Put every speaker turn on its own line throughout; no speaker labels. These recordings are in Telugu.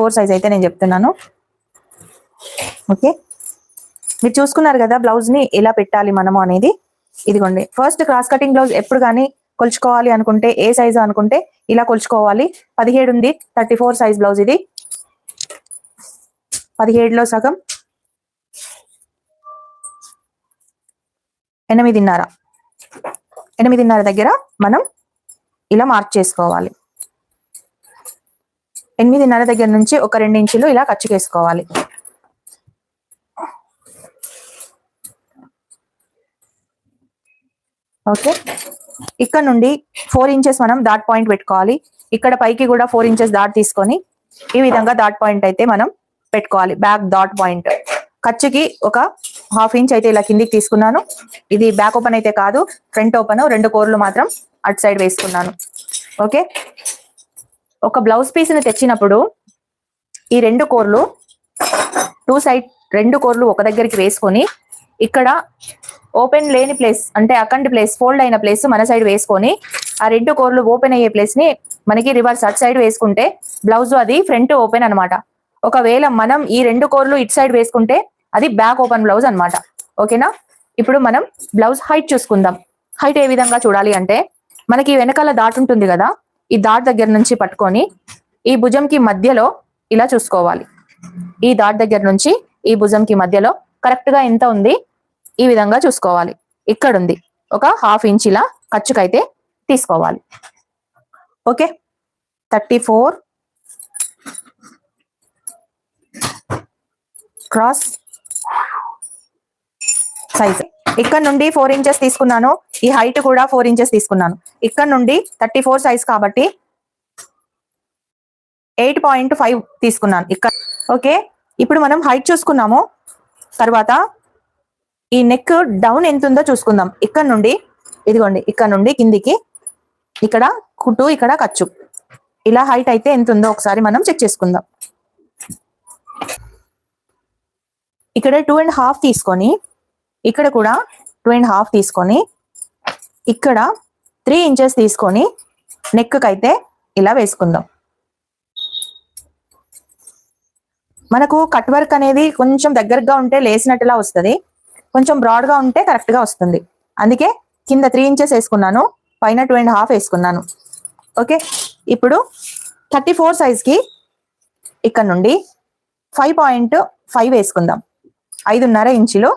34 సైజ్ అయితే నేను చెప్తున్నాను. ఓకే, మీరు చూసుకున్నారు కదా బ్లౌజ్ ని ఎలా పెట్టాలి మనము అనేది. ఇదిగోండి, ఫస్ట్ క్రాస్ కటింగ్ బ్లౌజ్ ఎప్పుడు కానీ కొలుచుకోవాలి అనుకుంటే ఏ సైజు అనుకుంటే ఇలా కొలుచుకోవాలి. 17 ఉంది, 34 సైజ్ బ్లౌజ్ ఇది. 17లో సగం 8.5 దగ్గర మనం ఇలా మార్క్ చేసుకోవాలి. 8.5 దగ్గర నుంచి ఒక 2 ఇంచులు ఇలా ఖర్చు చేసుకోవాలి. ఓకే, ఇక్కడ నుండి 4 ఇంచెస్ మనం డాట్ పాయింట్ పెట్టుకోవాలి. ఇక్కడ పైకి కూడా 4 ఇంచెస్ డాట్ తీసుకొని ఈ విధంగా డాట్ పాయింట్ అయితే మనం పెట్టుకోవాలి. బ్యాక్ డాట్ పాయింట్ ఖర్చుకి ఒక 1/2 ఇంచ్ అయితే ఇలా కిందికి తీసుకున్నాను. ఇది బ్యాక్ ఓపెన్ అయితే కాదు, ఫ్రంట్ ఓపెన్. 2 కోర్లు మాత్రం అటు సైడ్ వేసుకున్నాను. ఓకే, ఒక బ్లౌజ్ పీస్ ని తెచ్చినప్పుడు ఈ 2 కోర్లు 2 సైడ్ 2 కోర్లు ఒక దగ్గరికి వేసుకొని ఇక్కడ ఓపెన్ లేని ప్లేస్ అంటే అకంటి ప్లేస్, ఫోల్డ్ అయిన ప్లేస్ మన సైడ్ వేసుకొని ఆ 2 కోర్లు ఓపెన్ అయ్యే ప్లేస్ ని మనకి రివర్స్ అటు సైడ్ వేసుకుంటే బ్లౌజ్ అది ఫ్రంట్ ఓపెన్ అనమాట. ఒకవేళ మనం ఈ 2 కోర్లు ఇటు సైడ్ వేసుకుంటే అది బ్యాక్ ఓపెన్ బ్లౌజ్ అనమాట. ఓకేనా, ఇప్పుడు మనం బ్లౌజ్ హైట్ చూసుకుందాం. హైట్ ఏ విధంగా చూడాలి అంటే మనకి వెనకాల డాట్ ఉంటుంది కదా, ఈ డాట్ దగ్గర నుంచి పట్టుకొని ఈ భుజంకి మధ్యలో ఇలా చూసుకోవాలి. ఈ డాట్ దగ్గర నుంచి ఈ భుజంకి మధ్యలో కరెక్ట్ గా ఎంత ఉంది ఈ విధంగా చూసుకోవాలి. ఇక్కడ ఉంది, ఒక 1/2 ఇంచ్ ఇలా ఖర్చుకైతే తీసుకోవాలి. Okay, 34 cross size. ఇక్కడ నుండి 4 ఇంచెస్ తీసుకున్నాను, ఈ హైట్ కూడా 4 ఇంచెస్ తీసుకున్నాను. ఇక్కడ నుండి 34 సైజ్ కాబట్టి 8.5 తీసుకున్నాను ఇక్కడ. ఓకే, ఇప్పుడు మనం హైట్ చూసుకున్నాము. తర్వాత ఈ నెక్ డౌన్ ఎంత ఉందో చూసుకుందాం. ఇక్కడ నుండి ఇదిగోండి, ఇక్కడ నుండి కిందికి ఇక్కడ కుట్టు, ఇక్కడ ఖర్చు, ఇలా హైట్ అయితే ఎంత ఉందో ఒకసారి మనం చెక్ చేసుకుందాం. ఇక్కడ 2.5 తీసుకొని ఇక్కడ కూడా 2.5 తీసుకొని ఇక్కడ 3 ఇంచెస్ తీసుకొని నెక్ కైతే ఇలా వేసుకుందాం. మనకు కట్ వర్క్ అనేది కొంచెం దగ్గరగా ఉంటే లేసినట్టులా వస్తుంది, కొంచెం బ్రాడ్ గా ఉంటే కరెక్ట్ గా వస్తుంది. అందుకే కింద 3 ఇంచెస్ వేసుకున్నాను, పైన 2.5 వేసుకున్నాను. ఓకే, ఇప్పుడు 34 సైజ్ కి ఇక్కడ నుండి 5.5 వేసుకుందాం. 5.5 ఇంచులు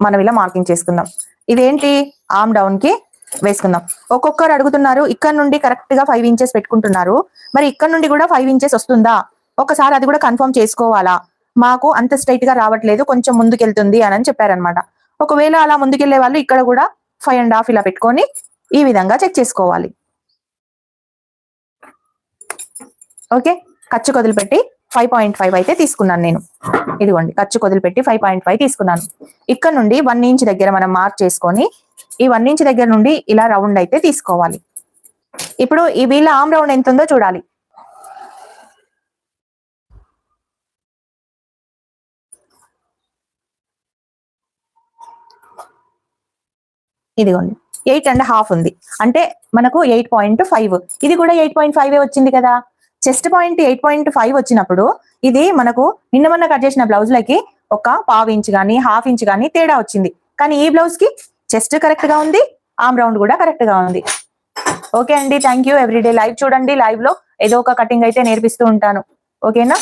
మనం ఇలా మార్కింగ్ చేసుకుందాం. ఇదేంటి, ఆర్మ్ డౌన్ కి వేసుకుందాం. ఒక్కొక్కరు అడుగుతున్నారు ఇక్కడ నుండి కరెక్ట్ గా 5 ఇంచెస్ పెట్టుకుంటున్నారు, మరి ఇక్కడ నుండి కూడా 5 ఇంచెస్ వస్తుందా, ఒకసారి అది కూడా కన్ఫర్మ్ చేసుకోవాలా, మాకు అంత స్ట్రైట్ గా రావట్లేదు, కొంచెం ముందుకెళ్తుంది అని చెప్పారనమాట. ఒకవేళ అలా ముందుకెళ్లే వాళ్ళు ఇక్కడ కూడా 5.5 ఇలా పెట్టుకొని ఈ విధంగా చెక్ చేసుకోవాలి. ఓకే, ఖర్చు వదిలిపెట్టి 5.5 అయితే తీసుకున్నాను నేను. ఇదిగోండి, ఖర్చు వదిలిపెట్టి 5.5 తీసుకున్నాను. ఇక్కడ నుండి 1 ఇంచ్ దగ్గర మనం మార్క్ చేసుకొని ఈ 1 ఇంచ్ దగ్గర నుండి ఇలా రౌండ్ అయితే తీసుకోవాలి. ఇప్పుడు ఈ వీళ్ళ ఆర్మ్ రౌండ్ ఎంత ఉందో చూడాలి. ఇదిగోండి 8.5 ఉంది, అంటే మనకు 8.5. ఇది కూడా 8.5 వచ్చింది కదా. చెస్ట్ పాయింట్ 8.5 వచ్చినప్పుడు ఇది మనకు నిన్న మొన్న కట్ చేసిన బ్లౌజ్లకి ఒక 1/2 ఇంచ్ కానీ 1/2 ఇంచ్ కానీ తేడా వచ్చింది. కానీ ఈ బ్లౌజ్ కి చెస్ట్ కరెక్ట్ గా ఉంది, ఆర్మ్ రౌండ్ కూడా కరెక్ట్ గా ఉంది. ఓకే అండి, థ్యాంక్ యూ. ఎవ్రీడే లైవ్ చూడండి, లైవ్ లో ఏదో ఒక కటింగ్ అయితే నేర్పిస్తూ ఉంటాను. ఓకేనా,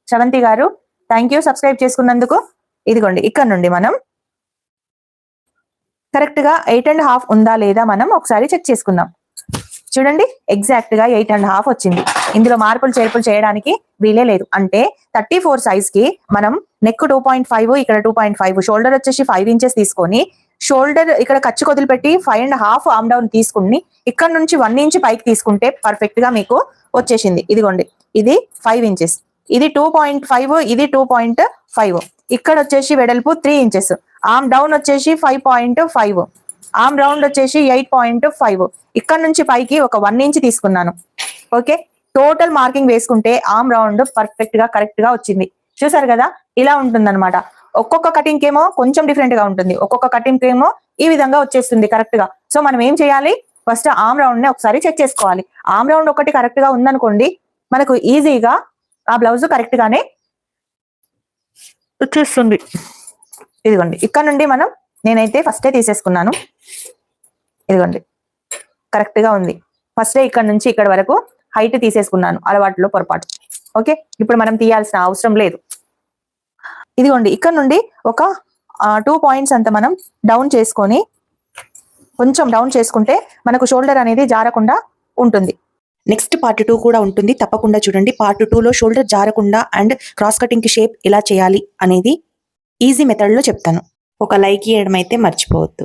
శ్రవంతి గారు థ్యాంక్ యూ సబ్స్క్రైబ్ చేసుకున్నందుకు. ఇదిగోండి, ఇక్కడ నుండి మనం కరెక్ట్ గా 8.5 ఉందా లేదా మనం ఒకసారి చెక్ చేసుకుందాం. చూడండి, ఎగ్జాక్ట్ గా 8.5 వచ్చింది. ఇందులో మార్పులు చేర్పులు చేయడానికి వీలే లేదు. అంటే 34 సైజ్ కి మనం నెక్ 2.5, ఇక్కడ 2.5, షోల్డర్ వచ్చేసి 5 ఇంచెస్ తీసుకొని షోల్డర్ ఇక్కడ ఖర్చు వదిలిపెట్టి 5.5 ఆర్మ్ డౌన్ తీసుకుని ఇక్కడ నుంచి 1 ఇంచ్ పైకి తీసుకుంటే పర్ఫెక్ట్ గా మీకు వచ్చేసింది. ఇదిగోండి, ఇది 5 ఇంచెస్, ఇది 2.5, ఇది 2.5. ఇక్కడ వచ్చేసి వెడల్పు 3 ఇంచెస్, ఆర్మ్ డౌన్ వచ్చేసి 5.5, ఆర్మ్ రౌండ్ వచ్చేసి 8.5. ఇక్కడ నుంచి పైకి ఒక 1 ఇంచ్ తీసుకున్నాను. ఓకే, టోటల్ మార్కింగ్ వేసుకుంటే ఆర్మ్ రౌండ్ పర్ఫెక్ట్ గా కరెక్ట్ గా వచ్చింది. చూసారు కదా, ఇలా ఉంటుంది అనమాట. ఒక్కొక్క కటింగ్ ఏమో కొంచెం డిఫరెంట్ గా ఉంటుంది, ఒక్కొక్క కటింగ్ ఏమో ఈ విధంగా వచ్చేస్తుంది కరెక్ట్ గా. సో మనం ఏం చేయాలి, ఫస్ట్ ఆర్మ్ రౌండ్ ని ఒకసారి చెక్ చేసుకోవాలి. ఆర్మ్ రౌండ్ ఒకటి కరెక్ట్ గా ఉందనుకోండి, మనకు ఈజీగా ఆ బ్లౌజ్ కరెక్ట్ గానే వచ్చేస్తుంది. ఇదిగోండి ఇక్కడ నుండి నేనైతే ఫస్టే తీసేసుకున్నాను. ఇదిగోండి కరెక్ట్ గా ఉంది. ఫస్టే ఇక్కడ నుంచి ఇక్కడ వరకు హైట్ తీసేసుకున్నాను, అలవాటులో పొరపాటు. ఓకే, ఇప్పుడు మనం తీయాల్సిన అవసరం లేదు. ఇదిగోండి ఇక్కడ నుండి ఒక 2 పాయింట్స్ అంత మనం డౌన్ చేసుకొని, కొంచెం డౌన్ చేసుకుంటే మనకు షోల్డర్ అనేది జారకుండా ఉంటుంది. నెక్స్ట్ పార్ట్ 2 కూడా ఉంటుంది, తప్పకుండా చూడండి. పార్ట్ 2లో షోల్డర్ జారకుండా అండ్ క్రాస్ కటింగ్ కి షేప్ ఎలా చేయాలి అనేది ఈజీ మెథడ్ లో చెప్తాను. ఒక లైక్ ఇవ్వడం అయితే మర్చిపోవద్దు.